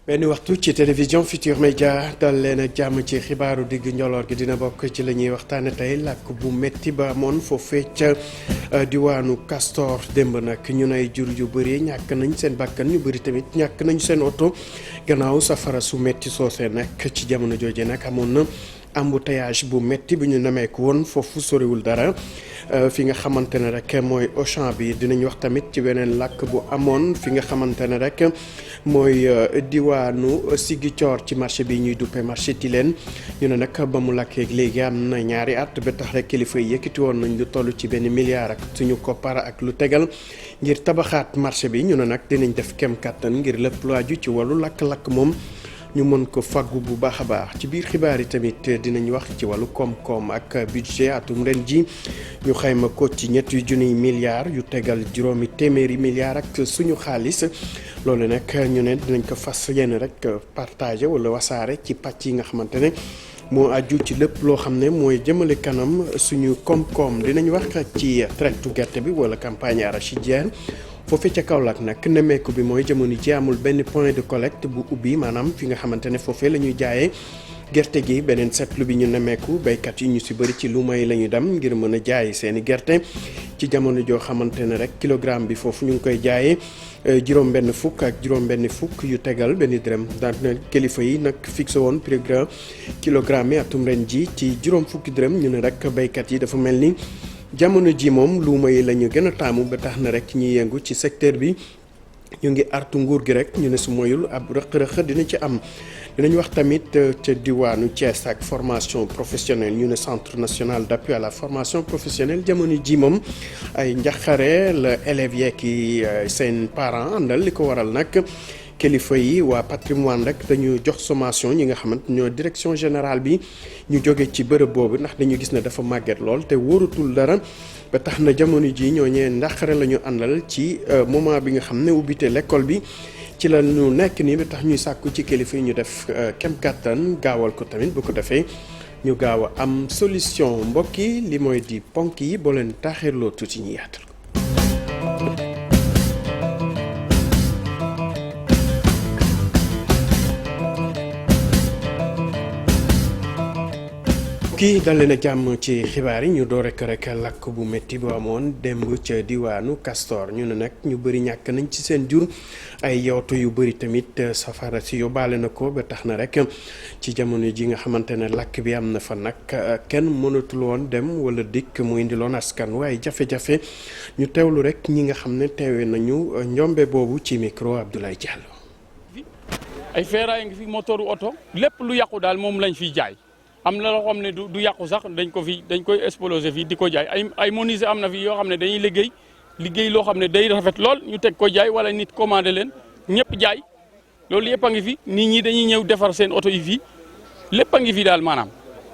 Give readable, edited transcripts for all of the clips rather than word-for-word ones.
benn waxtu ci télévision Futurs Médias dal leen ak jàmm ci xibaaru digg njoloor gi dina bokk ci la ñuy waxtaane tey làkk bu métti ba amoon foofee ca diwaanu Castor démb nag ñu nay jur yu bëri ñàkk nañ seen bakkan ñu bëri tamit ñàkk nañu seen oto gannaaw safara su métti soosee nag ci jamono jooje nag amoon na embouteillage bu métti bu ñu nameeku woon foofu soriwul dara fi nga xamante ne rek mooy Auchan bi dinañ wax tamit ci weneen làkk bu amoon fi nga xamante ne rek mooy diwaanu Ziguinchor ci marché bi ñuy duppe marché Tilène ñu ne nag ba mu làkkee léegi am na ñaari at ba tax rek kilifa yi yëkkati woon nañ lu toll ci benn milliard ak suñu koppar ak lu tegal ngir tabaxaat marché bi ñu ne nag dinañ def kem kàttan ngir lépp lu aju ci wàllu lakk-lakk moom ñu mën ko faggu bu baax a baax ci biir xibaar yi tamit dinañ wax ci wàllu koom-koom ak budget atum ren ji ñu xayma ko ci ñetti junniy milliards yu tegal juróomi téeméeri milliards ak suñu xaalis loolu nag ñu ne dinañ ko fas yéene rek partager wala wasaare ci pàcc yi nga xamante ne moo aju ci lépp loo xam ne mooy jëmale kanam suñu koom-koom dinañ wax ci traite gerte bi wala campagne arachidière foofee ca Kaolack nag nemmeeku bi mooy jamono ji amul benn point de collecte bu ubbi maanaam fi nga xamante ne foofee la ñuy jaayee gerte gi beneen seetlu bi ñu nemmeeku béykat yi ñu si bëri ci lu may la ñu dem ngir mën a jaay seeni gerte ci jamono joo xamante ne rek kilogramme bi foofu ñu ngi koy jaayee juróom-benn fukk ak juróom-benn fukk yu tegal benn dërëm daan na kilifa yi nag fixé woon prix kilogramme yi atum ren ji ci juróom fukki dërëm ñu ne rek béykat yi dafa mel ni. jamono ji moom luuma yi la ñu gën a taamu ba tax na rek ñi yëngu ci secteur bi ñu ngi artu nguur gi rek ñu ne su moyul ab rëq-rëq dina ci am dinañ wax tamit ca diwaanu Thiès ak formation professionnelle ñu ne centre national d'appui à la formation professionnelle jamono ji moom ay njaxare la élèves yeeg yi seen parents àndal li ko waral nag kilifa yi waa patrimoine rek dañu jox sommation ñi nga xamante ñoo direction générale bi ñu jóge ci bërëb boobu ndax dañu gis ne dafa màgget lool te wóoratul dara ba tax na jamono ji ñooñee ndaxare la ñu àndal ci moment bi nga xam ne ubbite l'école bi ci la ñu nekk nii ba tax ñuy sàkku ci kilifa yi ñu def kem kàttan gaawal ko tamit bu ko defee ñu gaaw a am solution mbokk yi li mooy di ponk yi boo leen taaxirloo tuuti ñu yaatal ko. kii dal leen a jàmm ci xibaar yi ñu door rek lakk bu métti bu amoon démb ca diwaanu Castor ñu ne nag ñu bëri ñàkk nañ ci seen jur ay yooto yu bëri tamit safara si yóbbaale na ko ba tax na rek ci jamono ji nga xamante ne lakk bi am na fa nag kenn mënatul woon dem wala dikk mu indiloon askan waaye jafe-jafe ñu teewlu rek ñi nga xam ne teewe nañu njombe boobu ci micro Abdoulaye Diallo. ay feeraay ngi fi motoru oto lépp lu yàqu daal moom lañ fiy jaay. am na loo xam ne du yàqu sax dañ koy explosé fii di ko jaay ay menuisier am na fi yoo xam ne dañuy liggéey loo xam ne day rafet lool ñu teg ko jaay wala nit commandé leen ñëpp jaay loolu yëpp a ngi fi nit ñi dañuy ñëw defar seen oto yi fii lépp a ngi fi daal maanaam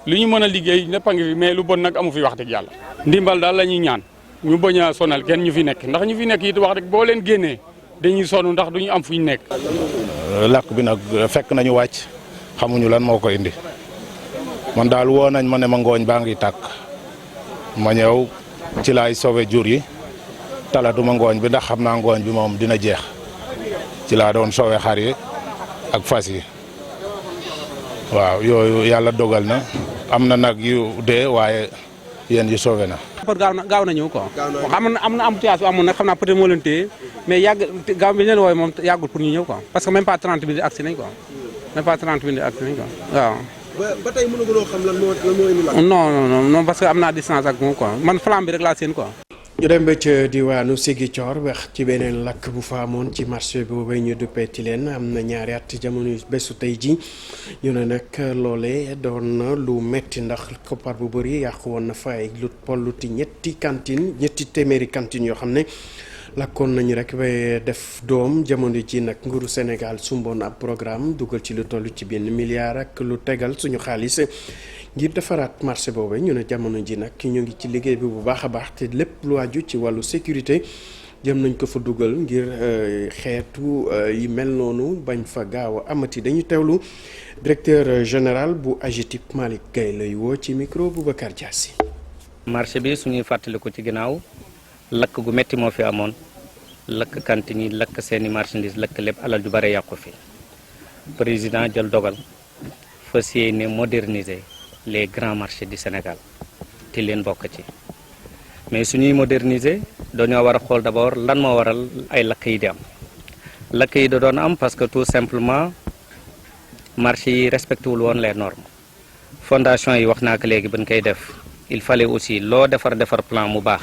lu ñu mën a liggéey lépp a ngi fi mais lu bon nag amu fi wax dëgg yàlla. ndimbal daal la ñuy ñaan ñu bañ a sonal kenn ñu fi nekk ndax ñu fi nekk it wax dëgg boo leen génnee dañuy sonn ndax duñu am fu ñu nekk. làkk bi nag fekk nañu wàcc xamuñu lan moo ko indi. man daal woo nañ ma ne ma ngooñ baa ngi tàkk ma ñëw ci laay sauvé jur yi talatuma ngooñ bi ndax xam naa ngooñ bi moom dina jeex ci laa doon sauvé xar yi ak fas yi waaw yooyu yàlla dogal na am na nag yu dee waaye yéen yu sauvé na. gaaw na ñëw quoi. am na embouteillage bu amoon nag xam naa peut-être moo leen téye mais gaaw bi leen wooye moom yàggul pour ñu ñëw quoi parce que même pas 30 minutes agsi nañ quoi même pas 30 minutes agsi nañ quoi waaw. ba tey mënaguloo xam lan moo indi lakk. non parce que am naa distance ak moom quoi man flamme bi rek laa seen quoi. ñu dem ba ca diwaanu Ziguinchor wax ci beneen lakk bu fa amoon ci marché boobu ñu duppee Tilène am na ñaari at jamono bésu tey ji ñu ne nag loolee doon na lu metti ndax koppar bu bëri yàqu woon na fa ay lu polluti ñetti téeméeri cantine yoo xam ne. lakkoon nañu rek ba def doom jamono ji nag nguuru Sénégal sumboon ab programme dugal ci lu toll ci benn milliard ak lu tegal suñu xaalis ngir defaraat marché boobu ñu ne jamono ji nag ñu ngi ci liggéey bi bu baax a baax te lépp lu aju ci wàllu sécurité jëm nañ ko fa dugal ngir xeetu yi mel noonu bañ fa gaaw a amati dañu teewlu directeur général bu AGETIP Malick Gueye lay woo ci micro Boubacar Diassi. marché bi suñuy fàttaliku ci ginnaaw lakk gu metti moo fi amoon lakk cantine yi lakk seeni marchandise lakk lépp alal ju bare yàqu fi président jël dogal fas yéene moderniser les grands marchés du Sénégal te leen bokk ci mais suñuy moderniser dañoo war a xool d'abord lan moo waral ay lakk yi di am lakk yi da doon am parce que tout simplement marché yi respecté wul woon les normes fondation yi wax naa ko léegi bañ koy def il fallait aussi loo defar plan mu baax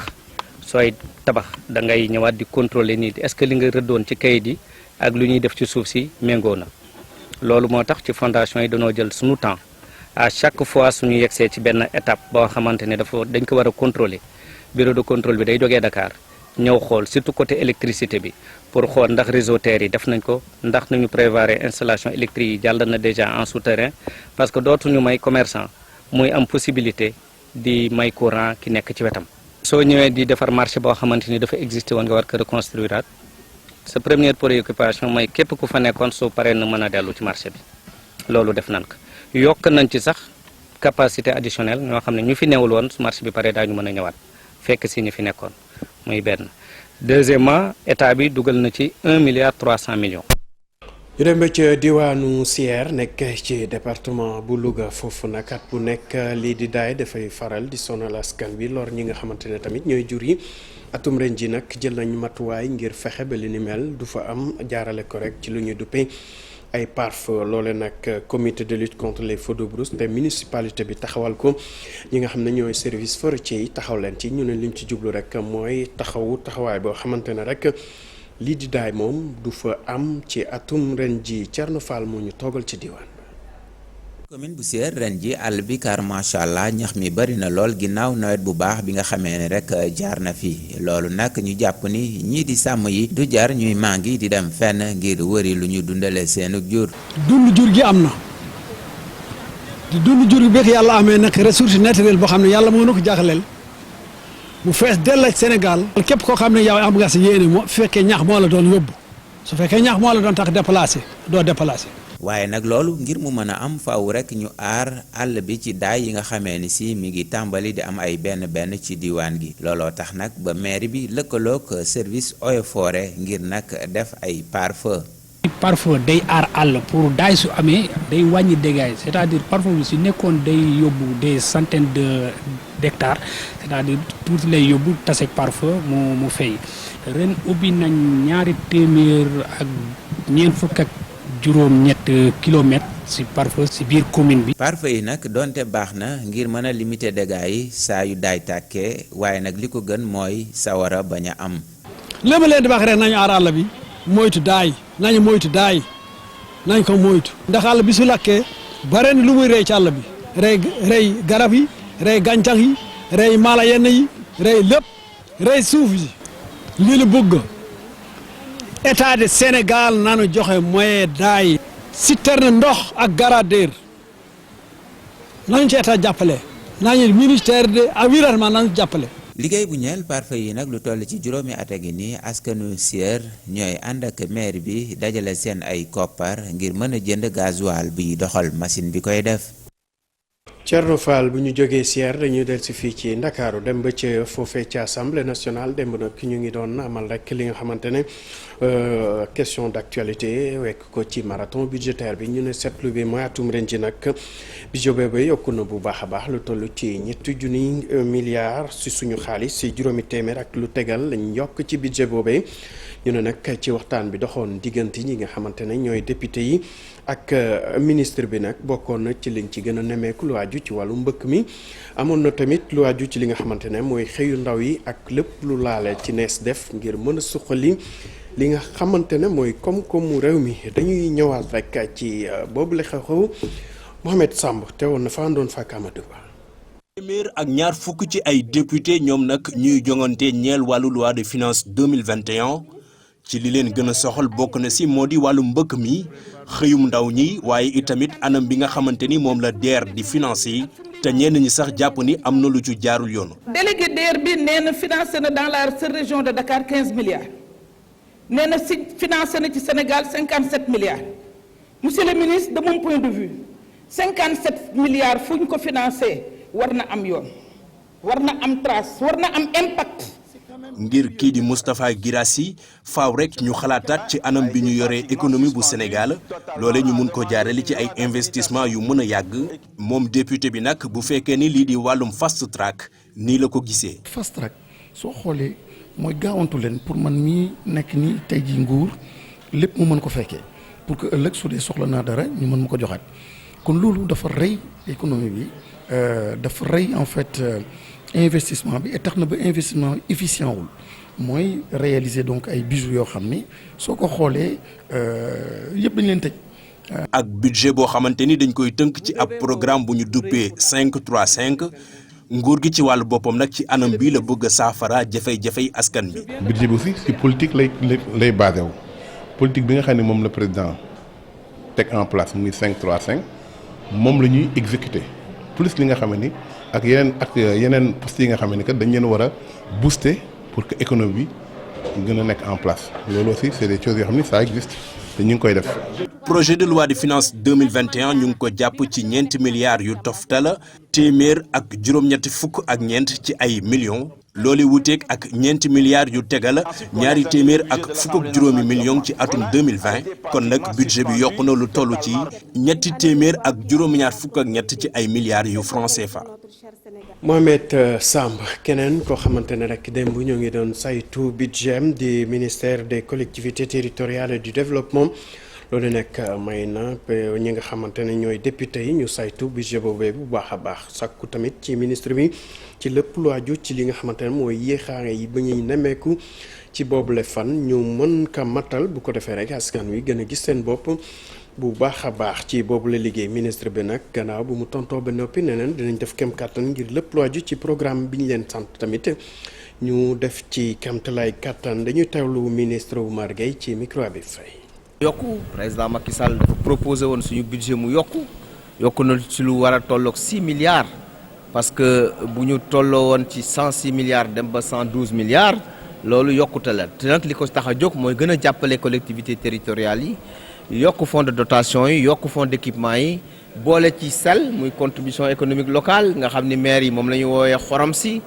sooy tabax da ngay ñëwaat di contrôler nii est-ce que li nga rëddoon ci kayit yi ak lu ñuy def ci suuf si méngoo na loolu moo tax ci fondation yi dañoo jël suñu temps à chaque fois suñu yegsee ci benn étape boo xamante ne dañ ko war a contrôler bureau de contrôle bi day jógee Dakar ñëw xool surtout côté électricité bi pour xool ndax réseau terre yi def nañ ko ndax nañu prévoir installation électrique yi jàll na déjà en souterrain parce que dootuñu may commerçant muy am possibilité di may courant ki nekk ci wetam. soo ñëwee di defar marché boo xamante ni dafa existé woon nga war ko reconstruire sa première préoccupation mooy képp ku fa nekkoon soo paree na mën a dellu ci marché bi loolu def nañ ko yokk nañ ci sax capacité additionnelle ñoo xam ne ñu fi newul woon su marché bi paree daañu mën a ñëwaat fekk si ñu fi nekkoon muy benn. deuxièmement état bi dugal na ci 1 milliard 300 millions. ñu dem ba ca diwaanu Sierre nekk ci département bu Louga foofu nag at bu nekk lii di daay dafay faral di sonal askan bi lor ñi nga xamante ne tamit ñooy jur yi atum ren ji nag jël nañu matuwaay ngir fexe ba li ni mel du fa am jaarale ko rek ci lu ñuy duppee ay pare-feu loole nag comité de lutte contre les feux de brousse te municipalité bi taxawal ko ñi nga xam ne ñooy service forestier yi taxaw leen ci ñu ne lim ci jublu rek mooy taxawaay boo xamante ne rek lii di daay moom du fa am ci atum ren ji Thierno Fall moo ñu toogal ci diwaan. commune bu Sierre ren ji àll bi car macha allah ñax mi bari na lool ginnaaw nawet bu baax bi nga xamee ne rek jaar na fi loolu nag ñu jàpp ni ñii di sàmm yi du jaar ñuy màngi di dem fenn ngir wëri lu ñu dundale seenu jur. dund jur gi am na di dund jur gi beek yàlla amee nag ressource naturelle boo xam ne yàlla moo na ko jaaxleel mu fees dell ak Sénégal képp koo xam ne yow am nga sa yéene moo fekkee ñax moo la doon yóbbu su fekkee ñax moo la doon tax déplacé doo déplacé. waaye nag loolu ngir mu mën a am faaw rek ñu aar àll bi ci daay yi nga xamee ni si mi ngi tàmbali di am ay benn ci diwaan gi looloo tax nag ba mairie bi lëkkaloog service eaux et forêt ngir nag def ay pare-feu. pare-feu day aar àll pour daay su amee day wàññi dégâts c'est-à-dire pare-feu bi su nekkoon day yóbbu des centaines d'hectares c'est-à-dire tuuti lay yóbbu taseeg pare-feu mu fay ren ubbi nañ 200 ak ñeent fukk ak juróom-ñett kilomètres ci pare-feu ci biir commune bi. pare-feu yi nag donte baax na ngir mën a limiter dégâts yi saa yu daay tàkkee waaye nag li ko gën mooy sawara bañ a am. li ma leen di wax rek nañu aar àll bi moytu daay nañ ko moytu ndax àll bi su lakkee bare na lu muy rey ci àll bi rey garab yi rey gàncax yi rey mala yenn yi rey lépp rey suuf yi lii la bëgg état de Sénégal nanu joxe moyen daay citerne ndox ak garadeer nañu ci état jàppale nañu ministère de environnement nañu jàppale. liggéey bu ñeel pare-feu yi nag lu toll ci juróomi at a ngi nii askanu Sierre ñooy ànd ak maire bi dajale seen ay koppar ngir mën a jënd gasoil bi doxal machine bi koy def. Thierno Fall bu ñu jógee Sierre dañuy del si fii ci Ndakaaru dem ba ca foofee ci assemblée nationale démb nag ñu ngi doon amal rek li nga xamante ne question d'actualité wekk ko ci marathon budgétaire bi ñu ne seetlu bi mooy atum ren ji nag budget boobu yokku na bu baax a baax lu toll ci ñetti junni milliards si suñu xaalis si juróomi téeméer ak lu tegal lañ yokk ci budget boobee ñu ne nag ci waxtaan bi doxoon diggante ñi nga xamante ne ñooy député yi ak ministre bi nag bokkoon na ci liñ ci gën a nemmeeku lu aju ci wàllu mbëkk mi amoon na tamit lu aju ci li nga xamante ne mooy xëyu ndaw yi ak lépp lu laale ci nees def ngir mën a suqali li nga xamante ne mooy koom-koomu réew mi dañuy ñëwaat rek ci boobu la xew-xew Mohamed Samb teewoon na fa àndoon fa ak Amadou Ba. téeméer ak ñaar fukk ci ay député ñoom nag ñuy jongante ñeel wàllu loi de finances 2021 ci li leen gën a soxal bokk na si moo di wàllu mbëkk mi xëyum ndaw ñi waaye itamit anam bi nga xamante ni moom la DER di financé te ñenn ñi sax jàpp ni am na lu ci jaarul yoon. délégué DER bi nee na financé na dans la seule région de Dakar 15 milliards nee na si financé na ci Sénégal 57 milliards monsieur le ministre de mon point de vue 57 milliards fu ñu ko financé war na am yoon war na am trace war na am impact ngir kii di Moustapha Guirassy faaw rek ñu xalaataat ci anam bi ñu yoree économie bu Sénégal loole ñu mun ko jaarale ci ay investissement yu mën a yàgg moom député bi nag bu fekkee ni lii di wàllum fast track nii la ko gisee. fast track soo xoolee mooy gaawantu leen pour man mii nekk nii tey jii nguur lépp mu mën ko fekkee pour que ëllëg su dee soxla naa dara ñu mën ma ko joxaat kon loolu dafa rey économie bi dafa rey en fait investissement bi et tax na ba investissement efficient wul mooy réaliser donc ay bijoux yoo xam ni soo ko xoolee yëpp dañ leen tëj. ak budget boo xamante ni dañ koy tënk ci ab programme bu ñu duppee 5-3-5 nguur gi ci wàllu boppam nag ci anam bi la bëgg a saafara jafey-jafey askan bi. budget bi aussi ci politique lay basé wu politique bi nga xam ne moom la président teg en place muy 5-3-5 moom la ñuy exécuter plus li nga xam ni ak yeneen postes yi nga xam ne que dañ leen war a booster pour que économie bi gën a nekk en place loolu aussi c'est des choses yoo xam ni ça existe te ñu ngi koy def. projet de loi de finances 2021 ñu ngi ko jàpp ci 4 milliards yu toftala téeméer ak juróom-ñetti fukk ak ñeent ci ay millions loolu wuuteeg ak 4 milliards yu tegal ñaari téeméer ak fukk ak juróomi millions ci atum 2020 kon nag budget bi yokku na lu toll ci ñetti téeméer ak juróom-ñaar fukk ak ñett ci ay milliards yu francs CFA. Mohamed Samb keneen koo xamante ne rek démb ñoo ngi doon saytu budget di ministère des collectivités territoriales et du développement loolu nekk may na ñi nga xamante ne ñooy député yi ñu saytu budget boobee bu baax a baax sàkku tamit ci ministre bi ci lépp lu aju ci li nga xamante ne mooy yéexaare yi ba ñuy nemmeeku ci boobule fan ñu mën ka matal bu ko defee rek askan wi gën a gis seen bopp bu baax a baax ci boobu la liggéey ministre bi nag gannaaw bu mu tontoo ba noppi neneen dinañ def kem kàttan ngir lépp lu aju ci programme bi ñu leen sant tamit ñu def ci kamtalaay kàttan dañuy teewlu ministre Oumar Gueye ci micro bi fay. yokku président Macky Sall dafa proposé woon suñu budget mu yokku na ci lu war a tolloog 6 milliards parce que bu ñu tolloo woon ci 106 milliards dem ba 112 milliards loolu yokkute la te nag li ko tax a jóg mooy gën a jàppale collectivités territoriales yi. yokk fonds de dotation yi yokk fonds d'équipement yi boole ci SEL muy contribution économique locale nga xam ni maire yi moom la ñu woowee xorom si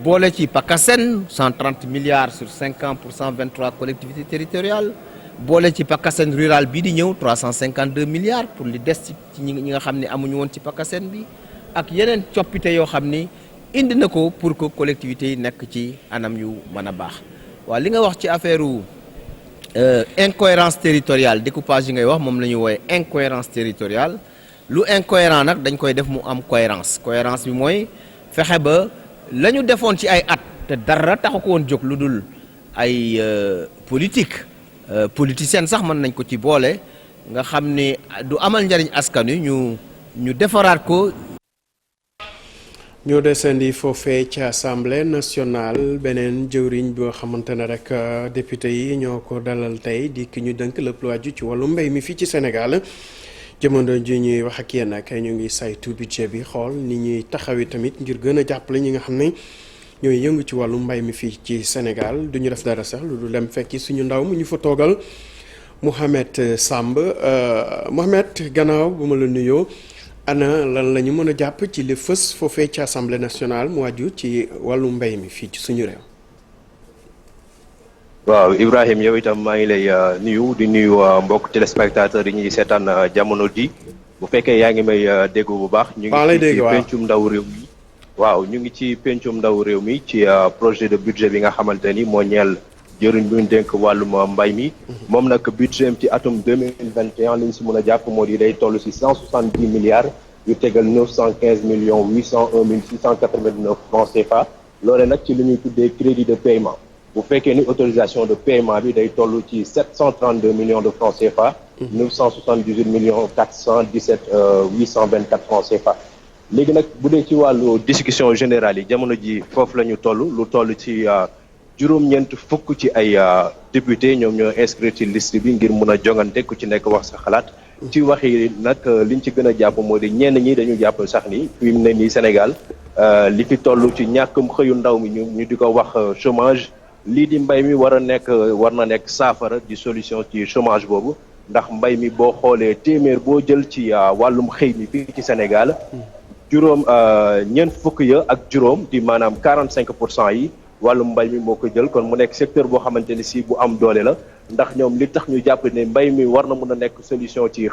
boole ci PACASEN 130 milliards sur 5 ans pour 123 collectivités territoriales boole ci PACASEN rural bii di ñëw 352 milliards pour li des ci ñi nga xam ne amuñu woon ci PACASEN bi ak yeneen coppite yoo xam ni indi na ko pour que collectivités yi nekk ci anam yu mën a baax waaw li nga wax ci affaire incohérence territoriale découpage yi ngay wax moom la ñuy woowe incohérence territoriale lu incohérent nag dañ koy def mu am cohérence bi mooy fexe ba la ñu defoon ci ay at te dara taxu ko woon jóg lu dul ay politique politicienne sax mën nañ ko ci boole nga xam ne du amal njariñ askan wi ñu defaraat ko. ñoo desandi foofee ci assemblée nationale beneen jëwriñ boo xamante ne rek député yi ñoo ko dalal tey di ki ñu dënk lépp lu aju ci wàllu mbéy mi fii ci Sénégal jamono ji ñuy wax ak yéen ak ñu ngi saytu budget bi xool ni ñuy taxawi tamit ngir gën a jàppale ñi nga xam ne ñooy yëngu ci wàllu mbay mi fii ci Sénégal du ñu def dara sax lu du dem fekki suñu ndaw mu ñu fa toogal Mohamed Samb Mohamed gannaaw bu ma la nuyoo. ana lan la ñu mën a jàpp ci li fës foofee ci assemblée nationale mu wàju ci wàllu mbay mi fii ci suñu réew. waaw Ibrahim yow itam maa ngi lay nuyu di nuyu mbokk téléspectateurs yi ñuy seetaan jamono ji bu fekkee yaa ngi may dégg bu baax. ñu ngi ci pencum ndaw réew mi. waaw ñu ngi ci pencum ndaw réew mi ci projet de budget bi nga xamante ni moo ñeel jëriñ bu ñu dénk wàllum mbay mi. moom nag budget ci atum 2021 li ñu si mën a jàpp moo di day toll si 170 milliards yu tegal 915 millions 801 mille 689 francs CFA. loole nag ci li ñuy tuddee crédit de paiement bu fekkee ni autorisation de paiement bi day toll ci 732 millions de francs CFA. 978 millions 417 824 francs CFA. léegi nag bu dee ci wàllu discussion générale yi jamono ji foofu la ñu toll lu toll ci juróom-ñeent fukk ci ay député ñoom ñoo inscrit ci liste bi ngir mun a jongante ku ci nekk wax sa xalaat. ci wax yi nag liñ ci gën a jàpp moo di ñenn ñi dañu jàpp sax ni fi mu ne nii Sénégal li fi toll ci ñàkkum xëyu ndaw mi ñu di ko wax chômage lii di mbay mi war na nekk saafara di solution ci chômage boobu ndax mbay mi boo xoolee téeméer boo jël ci wàllum xëy mi fii ci Sénégal. juróom ñeent fukk ya ak juróom di maanaam 45% yi wàllum mbay mi moo ko jël kon mu nekk secteur boo xamante ni si bu am doole la ndax ñoom li tax ñu jàpp ne mbay mi war na mën a nekk solution ci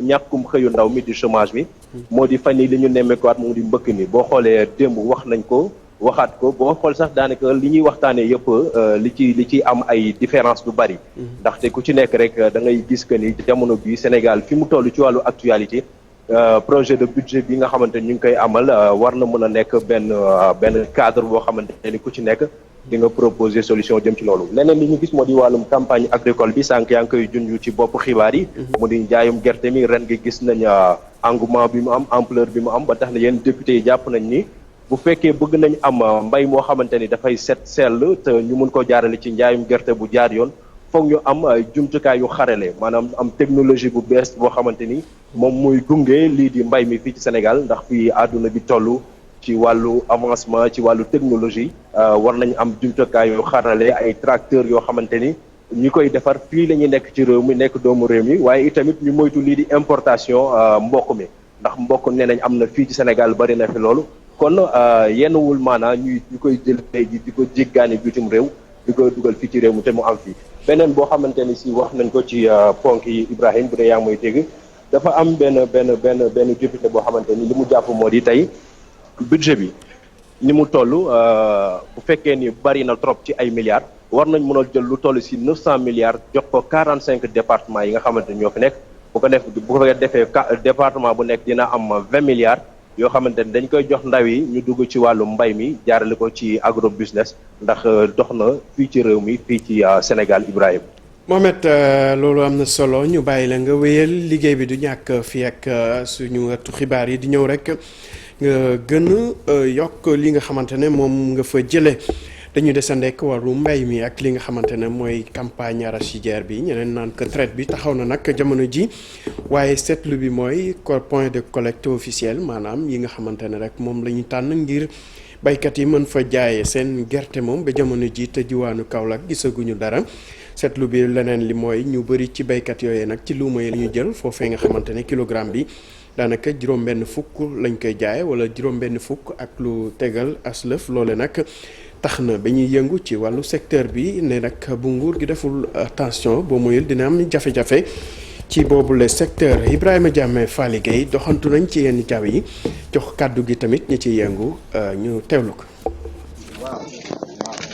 ñàkkum xëyu ndaw mi di chômage mi moo di fan yi li ñu nemmeekuwaat moom di mbëkk mi boo xoolee démb wax nañ ko waxaat ko boo xool sax daanaka li ñuy waxtaanee yëpp li ci am ay différence du bari ndaxte ku ci nekk rek da ngay gis que ni jamono bi Sénégal fi mu toll ci wàllu actualité projet de budget bi nga xamante ni ñu ngi koy amal war na mën a nekk benn cadre boo xamante ni ku ci nekk di nga proposer solution jëm ci loolu leneen li ñu gis moo di wàllum campagne agricole bi sànq yaa ngi koy junj ci bopp xibaar yi mu di njaayum gerte mi ren gi gis nañ engouement bi mu am ampleur bi mu am ba tax na yéen député yi jàpp nañ ni bu fekkee bëgg nañ am mbay moo xamante ni dafay set sell te ñu mun koo jaarale ci njaayum gerte bu jaar yoon foog ñu am ay jumtukaay yu xarale maanaam am technologie bu bees boo xamante ni moom muy gunge lii di mbay mi fii ci Sénégal ndax fii àdduna bi toll ci wàllu avancement ci wàllu technologie war nañu am jumtukaay yu xarale ay tracteurs yoo xamante ni ñi koy defar fii la ñuy nekk ci réew mi nekk doomu réew mi waaye itamit ñu moytu lii di importation mboq mi ndax mboq nee nañ am na fii ci Sénégal bari na fi loolu kon yenn wul maanaa ñu koy jël tey ji di ko jéggaani bitim réew di ko dugal fii ci réew mi te mu am fii beneen boo xamante ni si wax nañ ko ci ponk yi Ibrahima bu dee yaa ngi may dégg dafa am benn député boo xamante ni li mu jàpp moo di tey budget bi ni mu toll bu fekkee ni bari na trop ci ay milliards war nañ mën a jël lu toll si 900 milliards jox ko 45 départements yi nga xamante ni ñoo fi nekk bu ko defee département bu nekk dina am 20 milliards yoo xamante ni dañ koy jox ndaw yi ñu dugg ci wàllu mbay mi jaarale ko ci agro business ndax dox na fii ci réew mi fii ci Sénégal Ibrahima. Mohamed loolu am na solo ñu bàyyi la nga wéyal liggéey bi du ñàkk fii ak suñu ëttu xibaar yi di ñëw rek nga gën a yokk li nga xamante ne moom nga fa jëlee dañu desandek wàllu mbay mi ak li nga xamante ne mooy campagne arachidière bi ñeneen naan que traite bi taxaw na nag jamono ji waaye seetlu bi mooy point de collecte officiel maanaam yi nga xamante ne rek moom la ñu tànn ngir baykat yi mën fa jaayee seen gerte moom ba jamono ji te diwaanu Kaolack gisaguñu dara seetlu bi leneen li mooy ñu bëri ci baykat yooyee nag ci luuma yi la ñu jël foofee nga xamante ne kilogramme bi daanaka juróom-benn fukk lañ koy jaay wala juróom-benn fukk ak lu tegal aslëf loole nag tax na ba ñuy yëngu ci wàllu secteur bi ne nag bu nguur gi deful attention boo moyul dina am jafe-jafe ci boobule secteur Ibrahima Diame Faly Gueye doxantu nañ ci yenn jaww yi jox kàddu gi tamit ñi ciy yëngu ñu teewlu ko.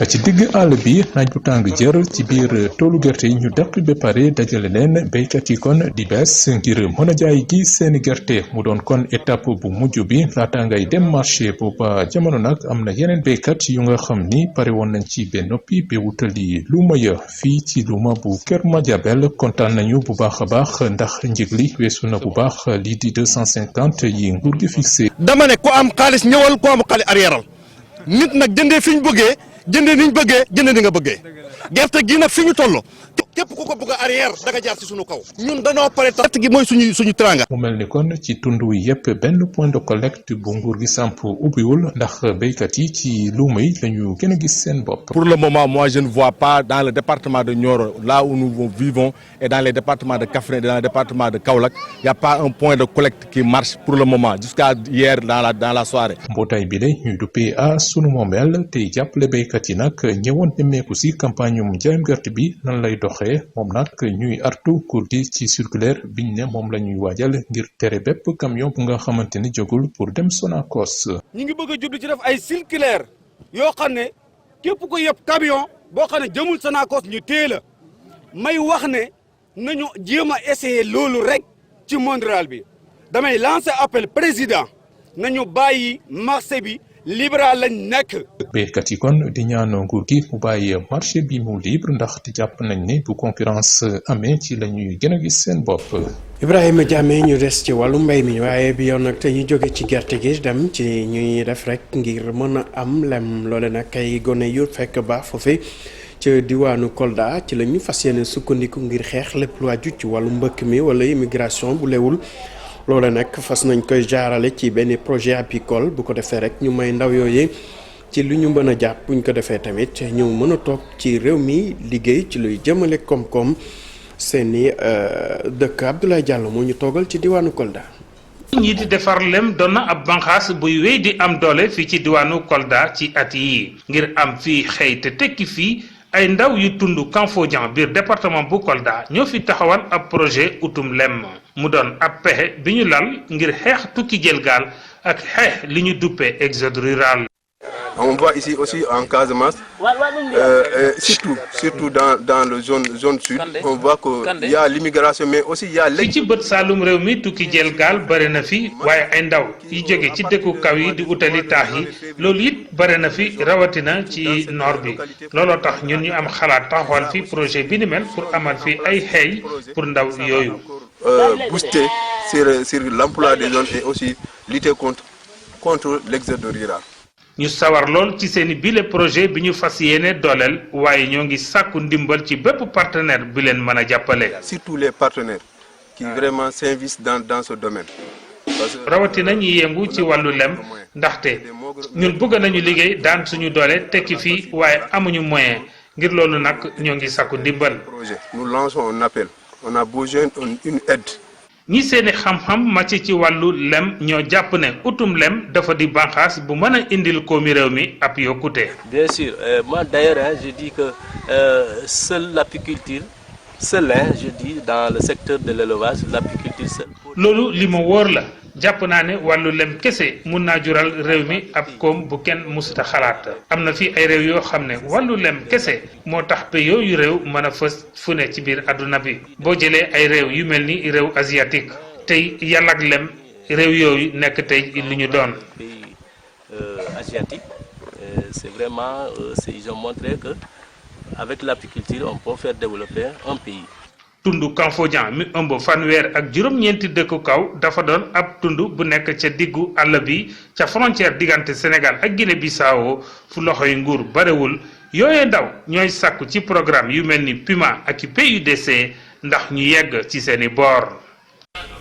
ci digg àll bi naaj bu tàng jër ci biir toolu gerte yi ñu deqi ba pare dajale leen béykat yi kon di bees ngir mën a jaay gi seeni gerte mu doon kon étape bu mujj bi laata ngay dem marché booba jamono nag am na yeneen béykat yu nga xam ni pare woon nañ ci ba noppi ba wutali luuma ya fii ci luuma bu Kër Madiabel kontaan nañu bu baax a baax ndax njëg li weesu na bu baax lii di 250 yi nguur gi fixé. dama ne ku am xaalis ñëwal ku am xaalis arrièreal nit nag jëndee fi ñu bëggee. jëndee ni ñu bëggee jëndee ni nga bëggee gerte gi nag fi ñu toll képp ku ko bëgg a arrière da nga jaar ci suñu kaw ñun dañoo pare gerte gi mooy suñu teraanga. mu mel ni kon ci tund wi yëpp benn point de collecte bu nguur gi samp ubbiwul ndax béykat yi ci luuma yi lañu gën a gis seen bopp. pour le moment moi je ne vois pas dans le département de Nioro là où nous vivons et dans les départements de Kaffrine et dans le département de Kaolack il y a pas un point de collecte qui marche pour le moment jusqu'à hier dans la soirée. mbootaay bi de ñuy duppee a sunu moomeel tey jàppale béykat yi nag ñëwoon nemmeeku si campagne mu jaayum gerte bi nan lay doxee moom nag ñuy artu kur gi ci circulaire biñ ne moom la ñuy waajal ngir tere bépp camion bu nga xamante ni jógul pour dem Sonacos. ñu ngi bëgg a jublu ci def ay circulaire yoo xam ne képp ko yëpp camion boo xam ne jëmul Sonacos ñu téye la may wax ne nañu jéem a essayer loolu rek ci monde rural bi damay lancer appel président nañu bàyyi marché bi. libéral lañ nekk. béykat yi kon di ñaan nguur gi mu bàyyi marché bi mu libre ndax di jàpp nañ ne bu concurrence amee ci la ñuy gën a gis seen bopp. Ibrahima Diame ñu des ci wàllu mbay mi waaye bi yoon nag te ñu jóge ci gerte gi dem ci ñuy def rek ngir mën a am lem loole nag ay gone yu fekk baax foofu ca diwaanu Kolda ci la ñu fas yéene sukkandiku ngir xeex lépp lu aju ci wàllu mbëkk mi wala immigration bu lewul. loolu nag fas nañ koy jaarale ci benn projet apicole bu ko defee rek ñu may ndaw yooyu ci lu ñu mën a jàpp bu ñu ko defee tamit ñu mën a toog ci réew mi liggéey ci luy jëmale koom-koom seeni dëkk Abdoulaye Diallo moo ñu toogal ci diwaanu Kolda. ñi di defar lem doon na ab banqaas buy wéy di am doole fii ci diwaanu Kolda ci at yi ngir am fii xëy te tekki fii ay ndaw yu tund Kanfodian biir département bu Kolda ñoo fi taxawal ab projet utum lem mu doon ab pexe bi ñu lal ngir xeex tukki jël gaal ak xeex li ñu duppee exode rural. On voit ici aussi en Casamance, surtout dans le zone sud, on voit qu'il y a l'immigration, mais aussi il y a... fii ci bët Saalum réew mi tukki jël gaal bare na fi waaye ay ndaw yi jóge ci dëkku kaw yi di utali taax yi loolu it bare na fi rawatina ci nord bi looloo tax ñun ñu am xalaat taxawal fi projet bi ni mel pour amal fi ay xeey pour ndaw yooyu. Booster sur l'emploi des jeunes et aussi lutter contre l'exode rural. ñu sawar lool ci seeni bile projet bi ñu fas yéene dooleel waaye ñoo ngi sàkku ndimbal ci bépp partenaire bi leen mën a jàppale. Surtout les partenaires qui vraiment s'investissent dans ce domaine. rawatina ñi yëngu ci wàllu lem ndaxte ñun bëgg nañu liggéey daan suñu doole tekki fii waaye amuñu moyen ngir loolu nag ñoo ngi sàkku ndimbal. Nous lançons un appel. On a besoin d'une aide. ñi seeni xam-xam màcc ci wàllu lem ñoo jàpp ne utum lem dafa di banqaas bu mën a indil koomi réew mi ab yokkute. Bien sûr, moi d'ailleurs je dis que seule l'apiculture, seul je dis dans le secteur de l'élevage, l'apiculture seule. loolu li ma wóor la jàpp naa ne wàllu lem kese mun naa jural réew mi ab koom bu kenn musuta xalaat am na fi ay réew yoo xam ne wàllu lem kese moo tax ba yooyu réew mën a fës fu ne ci biir àdduna bi boo jëlee ay réew yu mel ni réew asiatique tey yàlla ak lem réew yooyu nekk tey li ñu doon. Asiatique c'est vraiment ils ont montré que avec l'apiculture on peut faire développer un pays. tundu Kanfodian mi ëmb fanweer ak juróom-ñeenti dëkku kaw dafa doon ab tund bu nekk ca diggu àll bi ca frontière diggante Sénégal ak Guinée-Bissau fu loxoy nguur barewul yooye ndaw ñooy sàkku ci programme yu mel ni PUMA ak PUDC ndax ñu yegg ci seeni boor.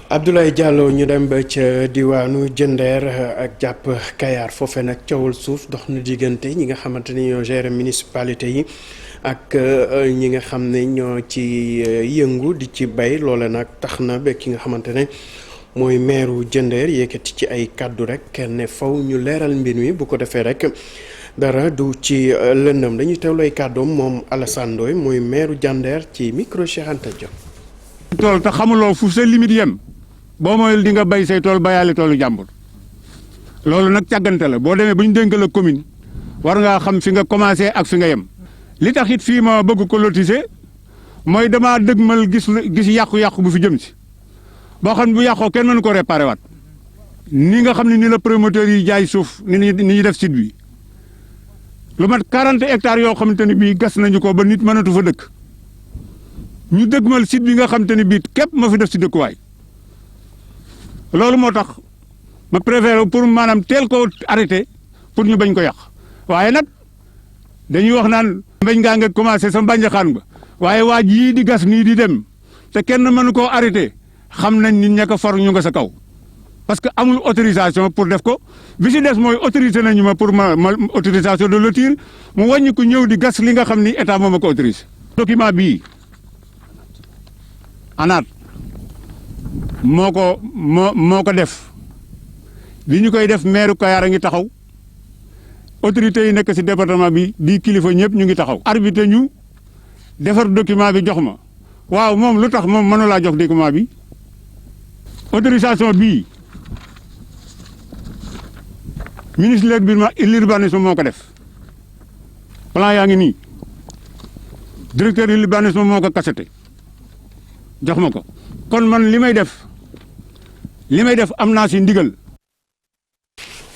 Abdoulaye Diallo ñu dem ba ca diwaanu Jëndeer ak jàpp Kayar foofe nag coowul suuf dox na diggante ñi nga xamante ni ñoo gérer municipalité yi ak ñi nga xam ne ñoo ci yëngu di ci bay loole nag tax na ba ki nga xamante ne mooy meeru Jëndeer yëkkati ci ay kàddu rek ne faw ñu leeral mbir mi bu ko defee rek dara du ci lëndëm dañuy teewlu ay kàddoom moom Alassane Ndoye mooy meeru Jëndeer ci micro Cheikh Anta Diop. tool te xamuloo fu sa limite yem boo mooy di nga bay say tool bayaale toolu jàmbur loolu nag càggante la boo demee ba ñu dénk la commune war ngaa xam fi nga commencé ak fi nga yem. li tax it fii ma bëgg ko lotiser mooy damaa dëgmal gis yàqu-yàqu bu fi jëm si boo xam ne bu yàqoo kenn mënu ko réparé waat ni nga xam ne ni la promoteur yi jaay suuf ni ñuy def site bi lu mat 40 hectares yoo xamante ne bii gas nañu ko ba nit mënatu fa dëkk ñu dëgmal site bi nga xamante ne bii képp ma fi def si dëkkuwaay loolu moo tax ma préféré pour maanaam teel ko arrêté pour ñu bañ ko yàq waaye nag dañuy wax naan mbañ ngaa nga commencé sa mbànjaxaan ba waaye waa jii di gas nii di dem te kenn mënu koo arrêté xam nañ nit ña ko for ñu nga sa kaw parce que amul autorisation pour def ko bi si des mooy autorisé nañu ma pour ma autorisation de lotir mu wàññi ko ñëw di gas li nga xam ni état moo ma ko autorisé. document bii ANAT moo ko def bi ñu koy def maire Kayar a ngi taxaw. autorités yi nekk ci département bi di kilifa ñëpp ñu ngi taxaw. arbitre ñu defar document bi jox ma waaw moom lu tax moom mënu laa jox document bi autorisation bii ministre de l'urbanisme moo ko def plan yaa ngi nii directeur de l'urbanisme moo ko kaseté jox ma ko kon man li may def am naa ci ndigal.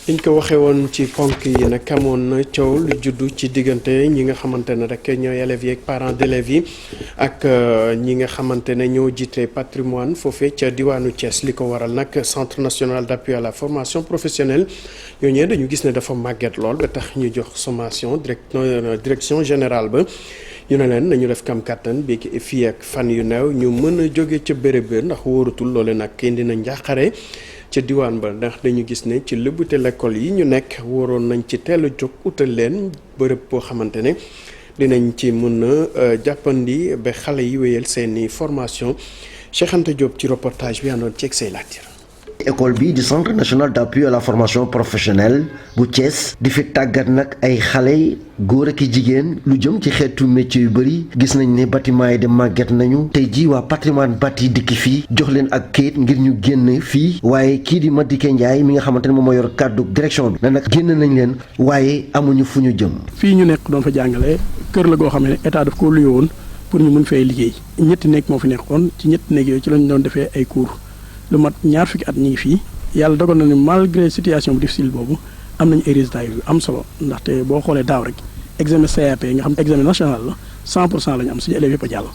liñ ko waxee woon ci ponk yi nag amoon na coow lu juddu ci diggante ñi nga xamante ne rek ñooy élèves yi ak parents d'élèves yi ak ñi nga xamante ne ñoo jiite patrimoine foofee ca diwaanu Thiès li ko waral nag centre national d'appui à la formation professionnelle ñooñee dañu gis ne dafa màgget lool ba tax ñu jox sommation direction générale ba ñu ne leen nañu def kam kattan bi fii ak fan yu néew ñu mën a jóge ca béréb ba ndax wóoratul loole nag indi na njàqare ca diwaan ba ndax dañu gis ne ci lëbbute l'école yi ñu nekk waroon nañ ci teel a jóg utal leen bërëb boo xamante ne dinañ ci mën a jàppandi ba xale yi wéyal seeni formation Cheikh Anta Diop ci reportage bi àndoon ci say laajte. école bi di centre national d'appui à la formation professionnelle bu Thiès di fi tàggat nag ay xale góor ak jigéen lu jëm ci xeetu métier yu bëri gis nañ ne bâtiment yi de màgget nañu tey jii waa patrimoine bâti dikki fii jox leen ak kayit ngir ñu génn fii waaye kii di Madické Ndiaye mi nga xamante ne moom moo yor kàddu direction bi ne nag génn nañ leen waaye amuñu fu ñu jëm. fii ñu nekk doon fa jàngale kër la goo xam ne état daf ko luye woon pour ñu mun fay liggéey ñetti nekk moo fi nekkoon ci ñetti nekk yooyu ci lañ doon defee ay cours lu mat ñaar fukki at ñi ngi fii yàlla dogal na ne malgré situation bu difficile boobu am nañu ay résultats yu am solo ndaxte boo xoolee daaw rek examen CAP nga xam examen national la 100% la ñu am suñu élèves yëpp a jàll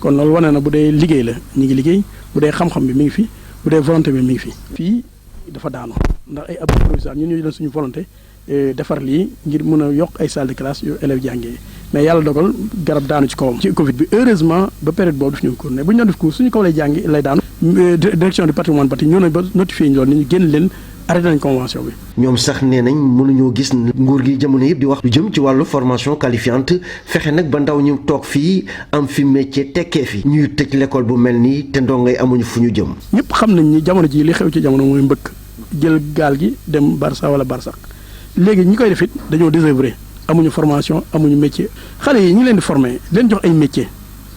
kon loolu wane na bu dee liggéey la ñu ngi liggéey bu dee xam-xam bi mi ngi fi bu dee volonté bi mi ngi fi. fii dafa daanu ndax ay abri provisoire ñun ñoo jël suñu volonté defar lii ngir mën a yokk ay salle de classe yu élèves jàngee mais yàlla dogal garab daanu ci kawam. ci Covid bi heureusement ba période boobu daf ñu cours ne bu ñu doon def cours suñu kaw lay jàngi lay daanu. direction du patrimoine bâti ñoo nañ ba notifié ñu loolu ni ñu génn leen arrêté nañ convention bi. ñoom sax nee nañ mënuñoo gis nguur gi jamono yëpp di wax lu jëm ci wàllu formation qualifiante fexe nag ba ndaw ñu toog fii am fi métier tekkee fi ñuy tëj l'école bu mel nii te ndongay amuñu fu ñu jëm. ñëpp xam nañ ni jamono ji li xew ci jamono mooy mbëkk jël gaal gi dem Barça wala Barsax léegi ñi koy def it dañoo désœuvré amuñu formation amuñu métier xale yi ñi leen di formé leen jox ay métier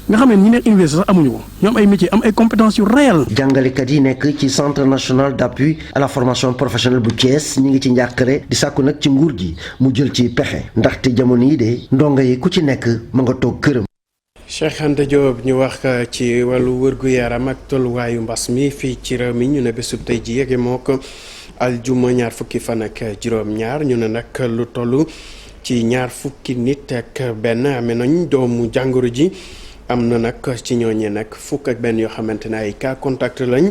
nga xam ne ñi nekk université sax amuñu ko ñoom ay métier am ay compétences yu réelles. jàngalekat yi nekk ci centre national d'appui à la formation professionnelle bu Thiès ñi ngi ci njàqare di sàkku nag ci nguur gi mu jël ci pexe ndaxte jamono yi de ndongo yi ku ci nekk ma nga toog këram. Cheikh Anta Diop ñu wax ci wàllu wërgu-yaram ak tolluwaayu mbas mi fii ci réew mi ñu ne bésub tey ji yegge moo ko aljuma ñaar fukki fan ak juróom-ñaar ñu ne nag lu toll ci ñaar fukki nit ak benn amee nañ doomu jàngoro ji am na nag ci ñooñee nag fukk ak benn yoo xamante ne ay cas contact lañ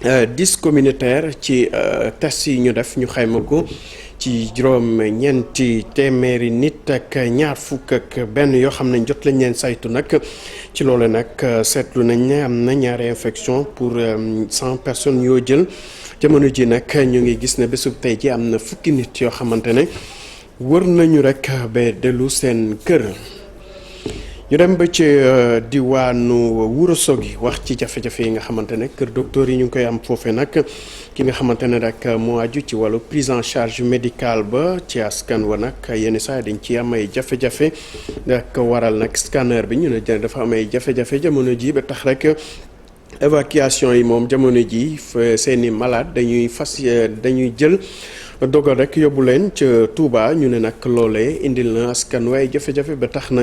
10 communautaire ci test yi ñu def ñu xayma ko ci juróom-ñeenti téeméeri nit ak ñaar fukk ak benn yoo xam ne jot lañ leen saytu nag ci loolu nag seetlu nañ ne am na ñaari infection pour 100 personnes yoo jël jamono ji nag ñu ngi gis ne bésub tey ji am na fukki nit yoo xamante ne wër nañu rek ba dellu seen kër. ñu dem ba ci diwaanu Ourossogui wax ci jafe-jafe yi nga xamante ne kër docteur yi ñu ngi koy am foofee nag ki nga xamante ne rek moo aju ci wàllu prise en charge médicale ba ci askan wa nag yenn saa dañ ci am ay jafe-jafe dak waral nag scanner bi ñu ne dafa am ay jafe-jafe jamono ji ba tax rek évacuation yi moom jamono ji seeni malade dañuy jël dogal rek yóbbu leen ca Touba ñu ne nag loolee indil na askan waaye jafe-jafe ba tax na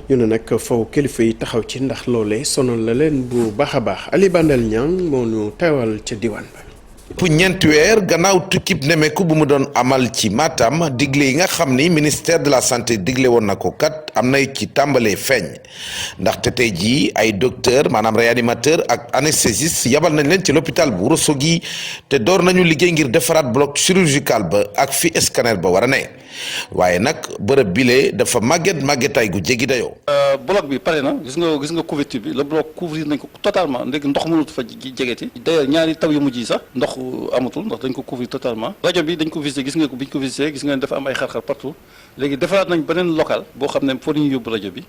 ñu ne nag faw kilifa yi taxaw ci ndax loolee sonal la leen bu baax a baax Ali Bandel Niang moo ñu teewal ca diwaan ba. pour ñeenti weer gannaaw tukkib nemeku bu mu doon amal ci Matam digle yi nga xam ni ministère de la santé digle woon na ko kat am na ci tàmbalee feeñ ndaxte tey jii ay docteur maanaam réanimateur ak anesthésiste yabal nañ leen ci l'hôpital bu Ourossogui te door nañu liggéey ngir defaraat bloc chirurgical ba ak fi scanner ba war a ne waaye nag bërëb bile dafa màggetaay gu jéggi dayoo. bloc bi pare na gis nga couverture bi le bloc couvrir nañ ko totalement ndégg ndox mënut fa jegeti d'ailleurs ñaari taw yu mujj yi sax ndox amatul ndax dañ ko couvrir totalement rajo bi dañ ko visité gis nga ko biñ ko visité gis nga dafa am ay xar-xar partout léegi defaraat nañ beneen local boo xam ne foo ñu yóbbu rajo bi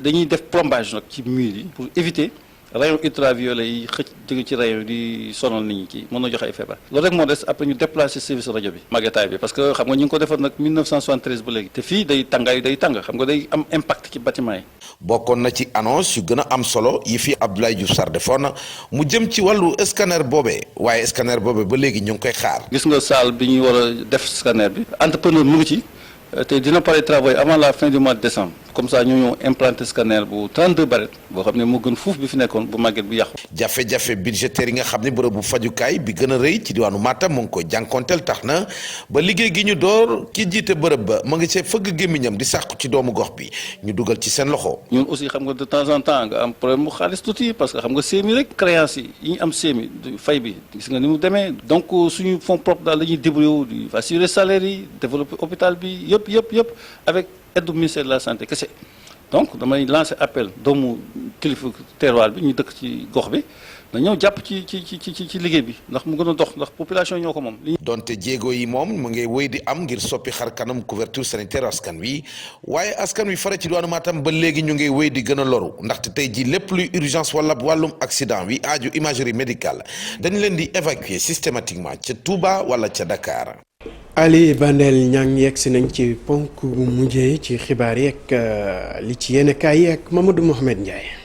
dañuy def plombage nag ci mur yi pour éviter rayon ultraviolet yi xëcc jóge ci rayon di sonal nit ñi kii mën na joxe ay feebar loolu rek moo des après ñu déplacer service rajo bi màggetaay bi parce que xam nga ñu ngi ko defar nag 1973 ba léegi te fii day tàng xam nga day am impact ci bâtiment yi. bokkoon na ci annonce yu gën a am solo yi fi Abdoulaye Diouf Sarr defoon mu jëm ci wàllu scanner boobee waaye scanner boobee ba léegi ñu ngi koy xaar. gis nga salle bi ñuy war a def scanner bi entrepreneur mu ngi ci te dina pare travail avant la fin du mois de décembre comme ça ñu ñëw implanté scanner bu 32 barrettes boo xam ne moo gën fuuf bi fi nekkoon bu màgget bi yàqu. jafe-jafe budgétaire yi nga xam ne bërëb bu fajukaay bi gën a rëy ci diwaanu Matam mu ngi ko jànkonteel tax na ba liggéey gi ñu door ki jiite bërëb ba mu ngi see fëgg gémmiñam di sàkku ci doomu gox bi ñu dugal ci seen loxo. ñun aussi xam nga de temps en temps nga am problème mu xaalis tuuti parce que xam nga sémi rek créance yi ñu am sémi fay bi gis nga ni mu demee donc suñu fonds propre daal la ñuy débrouiller di assurer salaire yi développer hôpital bi yëpp avec aide du ministère de la santé kese donc damay lancer appel doomu kilifa terroir bi ñu dëkk ci gox bi na ñëw jàpp ci liggéey bi ndax mu gën a dox ndax population ñoo ko moom. donte jéego yi moom mu ngi wéy di am ngir soppi xar kanam couverture sanitaire askan wi waaye askan wi fare ci diwaanu Matam ba léegi ñu ngi wéy di gën a loru ndaxte tey ji lépp luy urgence wala wàllum accident wi aaju imagerie médicale dañ leen di évacuer systématiquement ca Touba wala ca Dakar. Ali Bandel ñang yegg si nañ ci ponk bu mujjee ci xibaar yi ak li ci yenn kaay yi ak Mamadou Mohamed Ndiaye.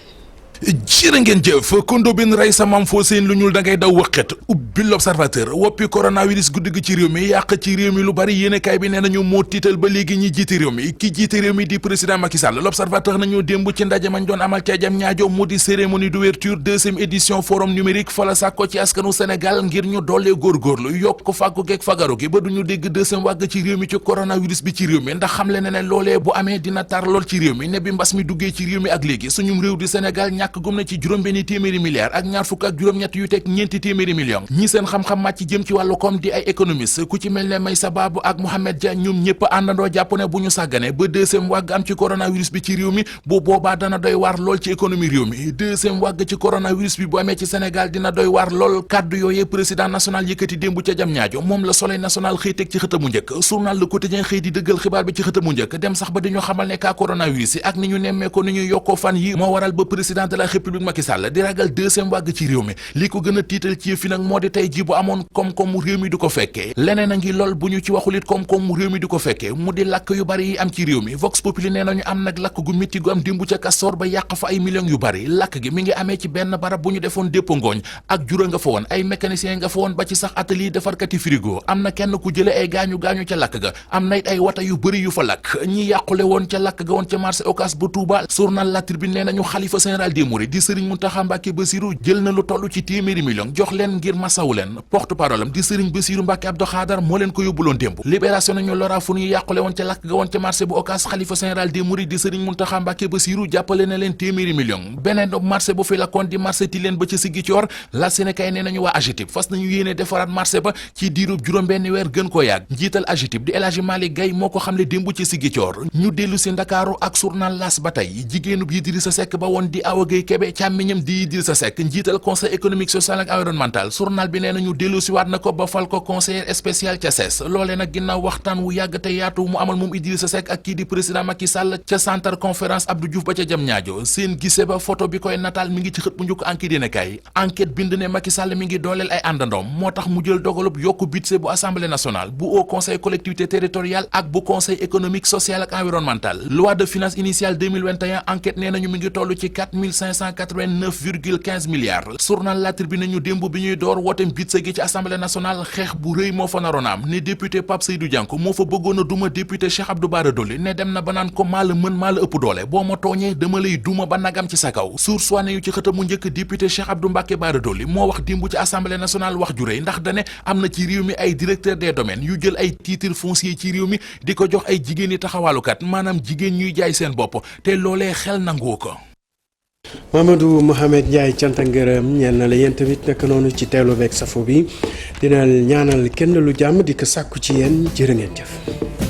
jërë ngeen jëf kondo bin rey sa maam foo seen lu ñuul da ngay daw wëqet ubbi l'observateur woppi coronavirus guddi gi ci réew mi yàq ci réew mi lu bari yéenekaay bi nee nañu moo tiital ba léegi ñi jiite réew mi ki jiite réew mi di président Macky Sall l'observateur nañu démb ci ndaje mañ doon amal ca jam ñaajo mu di cérémonie d'ouverture 2e édition forum numérique fa la sàkko ci askanu Sénégal ngir ñu dollee góorgóorlu yokk fàggu geeg fagaru gi ba duñu dégg 2e wàgg ci réew mi ci coronavirus bi ci réew mi ndax xam le ne loolee bu amee dina tar lool ci réew mi ne bi mbas mi duggee ci réew mi ak léegi suñum réew di Sénégal gum na ci juróom-benni téeméeri milliards ak ñaar fukk ak juróom-ñett yu teg ñeenti téeméeri millions ñi seen xam-xam màcc jëm ci wàllu koom di ay économiste ku ci mel ne Maysa Babou ak Mohamed Dia ñoom ñëpp àndandoo jàpp ne bu ñu sàggane ba 2e wàgg am ci coronavirus bi ci réew mi bu boobaa dana doy waar lool ci économie réew mi 2e wàgg ci coronavirus bi bu amee ci Sénégal dina doy waar lool kàddu yooyee président national yëkkati démb ca jam ñaajo moom la Soleil national xëy teg ci xëtamu njëkk journal Le Quotidien xëy di dëggal xibaar bi ci xëtamu njëkk dem sax ba dañu xamal ne cas coronavirus yi ak ni ñu nemmee ko ni ñu yokkoo fan yi moo waral ba président de la république Macky Sall di ragal 2e wàgg ci réew mi li ko gën a tiital ci yëf yi nag moo di tey ji bu amoon koom-koomu réew mi du ko fekkee leneen a ngi lool bu ñu ci waxulit koom-koomu réew mi du ko fekkee mu di lakk yu bari yi am ci réew mi Vox Populi nee nañu am nag lakk gu métti gu am dimbu ca Castor ba yàq fa ay millions yu bari lakk gi mi ngi amee ci benn barab bu ñu defoon dépôt ngooñ ak jura nga fa woon ay mécaniciens nga fa woon ba ci sax atelier defarkati frigo am na kenn ku jële ay gaañu-gaañu ca lakk ga am na it ay wata yu bëri yu fa lakk ñi yàqule woon ca lakk ga woon ca marché Ocass bu Touba journal La Tribune nee nañu xalifa général des mourides di Serigne Mountakha Mbacké Bassirou jël na lu toll ci téeméeri million jox leen ngir masawu leen porte parole am di Serigne Bassirou Mbacké Abdou Khadar moo leen ko yóbbuloon démb libération nañu lora fu ñu yàqule woon ca lakk ga woon ca marché bu Ocass xalifa général des mourides di Serigne Mountakha Mbacké Bassirou jàppale na leen téeméeri million beneen marché bu fi lakkoon di marché Tilène ba ca Ziguinchor la Sénégal nee nañu waa AGETIP fas nañu yéene defaraat marché ba ci diirub juróom-benn weer gën koo yàgg njiital AGETIP di El Hadji Malick Gaye moo ko xamle démb ci Ziguinchor ñu dellu si Ndakaaru ak journal L'As ba tey jigéenub Idrissa Seck ba woon di Awa Gueye Kébé càmmiñam di Idrissa Seck njiital conseil économique social ak environnemental journal bi nee nañu dellu si waat na ko ba fal ko conseiller spécial ca CES loolee nag ginnaaw waxtaan wu yàgg te yaatu mu amal moom Idrissa Seck ak kii di président Macky Sall ca centre conférence Abdou Diouf ba ca Diamniadio seen gise ba photo bi koy nataal mi ngi ci xët bu njëkk enquête dina kay enquête bind ne Macky Sall mi ngi dooleel ay àndandoom moo tax mu jël dogalub yokku budget bu assemblée nationale bu haut conseil collectivité territoriale ak bu conseil économique social ak environnemental loi de finances initiale 2021 enquête nee nañu mi ngi toll ci 4589,15 milliards journal La Tribune nañu démb bi ñuy door wootem budget gi ci assemblée nationale xeex bu rëy moo fa naroon am ne député Pape Seydou Dianko moo fa bëggoon a duma député Cheikh Abdou Bara Dolly ne dem na ba naan ko maa la mën maa la ëpp doole boo ma tooñee dama lay duma ba nagam ci sa kaw source waa nañu ci xëtam mu njëkk député Cheikh Abdou Mbacké Bara Dolly moo wax démb ci assemblée nationale wax ju rëy ndax dane am na ci réew mi ay directeur des domaines yu jël ay titres fonciers ci réew mi di ko jox ay jigéen yi taxawaalukat maanaam jigéen ñuy jaay seen bopp te loolee xel nangu ko. Mamadou Mohamed Ndiaye cant ak ngërëm ñeel na la yéen tamit naka noonu ci teewlu beeg safo bi dina ñaanal kenn lu jàmm di ko sàkku ci yéen jërë ngeen jëf.